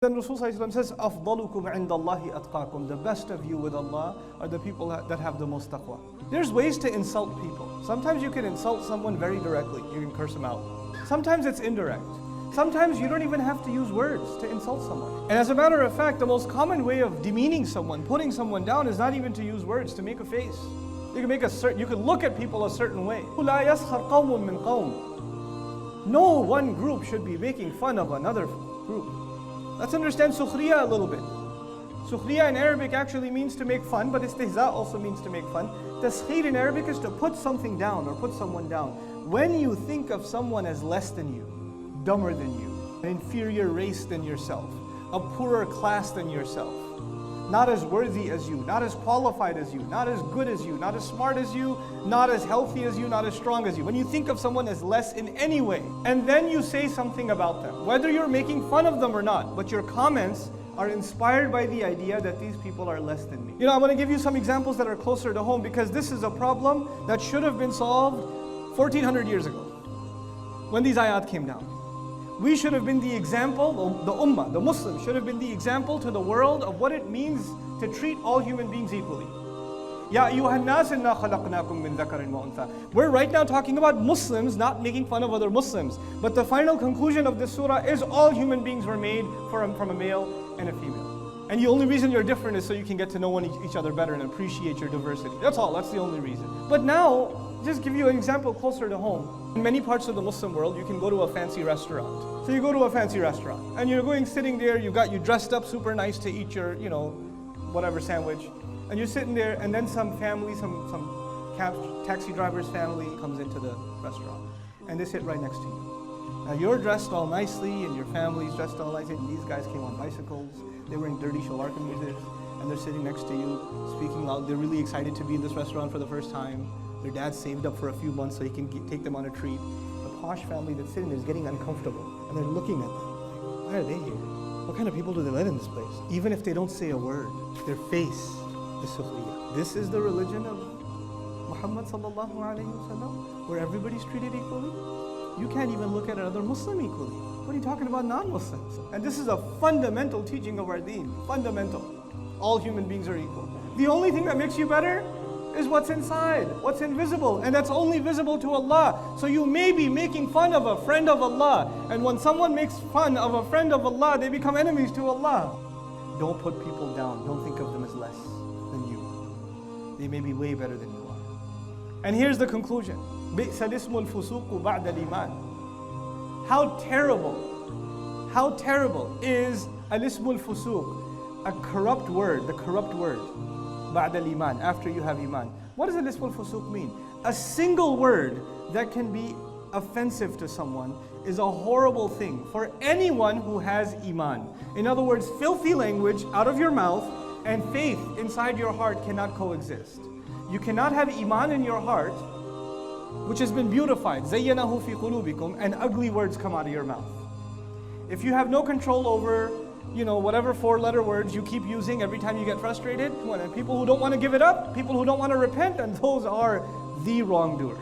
Then Rasul says, أَفْضَلُكُمْ عِنْدَ اللَّهِ أَتْقَاكُمْ. The best of you with Allah are the people that have the most taqwa. There's ways to insult people. Sometimes you can insult someone very directly. You can curse them out. Sometimes it's indirect. Sometimes you don't even have to use words to insult someone. And as a matter of fact, the most common way of demeaning someone, putting someone down, is not even to use words, to make a face. You can look at people a certain way. لَا يَسْخَرْ قَوْمٌ مِّن قَوْمٍ. No one group should be making fun of another group. Let's understand sukhriya a little bit. Sukhriya in Arabic actually means to make fun, but istihza also means to make fun. Taskhir in Arabic is to put something down or put someone down. When you think of someone as less than you, dumber than you, an inferior race than yourself, a poorer class than yourself, not as worthy as you, not as qualified as you, not as good as you, not as smart as you, not as healthy as you, not as strong as you. When you think of someone as less in any way, and then you say something about them, whether you're making fun of them or not, but your comments are inspired by the idea that these people are less than me. I want to give you some examples that are closer to home, because this is a problem that should have been solved 1400 years ago, when these ayat came down. We should have been the example, the ummah, the Muslims should have been the example to the world of what it means to treat all human beings equally. Ya ayyuhan nas inna khalaqnakum min dhakarin wa untha. We're right now talking about Muslims, not making fun of other Muslims. But the final conclusion of this surah is all human beings were made from a male and a female. And the only reason you're different is so you can get to know each other better and appreciate your diversity. That's all, that's the only reason. But now, just give you an example closer to home. In many parts of the Muslim world, you can go to a fancy restaurant. So you go to a fancy restaurant, and you're sitting there, you dressed up super nice to eat your, whatever sandwich. And you're sitting there, and then some family, some taxi driver's family comes into the restaurant. And they sit right next to you. Now you're dressed all nicely, and your family's dressed all nicely, and these guys came on bicycles. They're wearing dirty shalwar kameezes, and they're sitting next to you, speaking loud. They're really excited to be in this restaurant for the first time. Their dad saved up for a few months so he can take them on a treat. The posh family that's sitting there is getting uncomfortable, and they're looking at them. Why are they here? What kind of people do they let in this place? Even if they don't say a word, their face is sukhriya. This is the religion of Muhammad sallallahu alayhi wasallam, where everybody's treated equally. You can't even look at another Muslim equally. What are you talking about non-Muslims? And this is a fundamental teaching of our deen. Fundamental. All human beings are equal. The only thing that makes you better is what's inside, what's invisible, and that's only visible to Allah. So you may be making fun of a friend of Allah, and when someone makes fun of a friend of Allah, they become enemies to Allah. Don't put people down. Don't think of them as less than you. They may be way better than you are. And here's the conclusion. بِئْسَ الِاسْمُ الْفُسُوقُ بَعْدَ الْإِيمَانِ. How terrible is al-ismul fusuq, a corrupt word, the corrupt word. بعد الإيمان, after you have iman. What does al-ismul fusuq mean? A single word that can be offensive to someone is a horrible thing for anyone who has iman. In other words, filthy language out of your mouth and faith inside your heart cannot coexist. You cannot have iman in your heart, which has been beautified, زَيَّنَهُ فِي قُلُوبِكُمْ, and ugly words come out of your mouth. If you have no control over whatever four-letter words you keep using every time you get frustrated, people who don't want to give it up, people who don't want to repent, and those are the wrongdoers.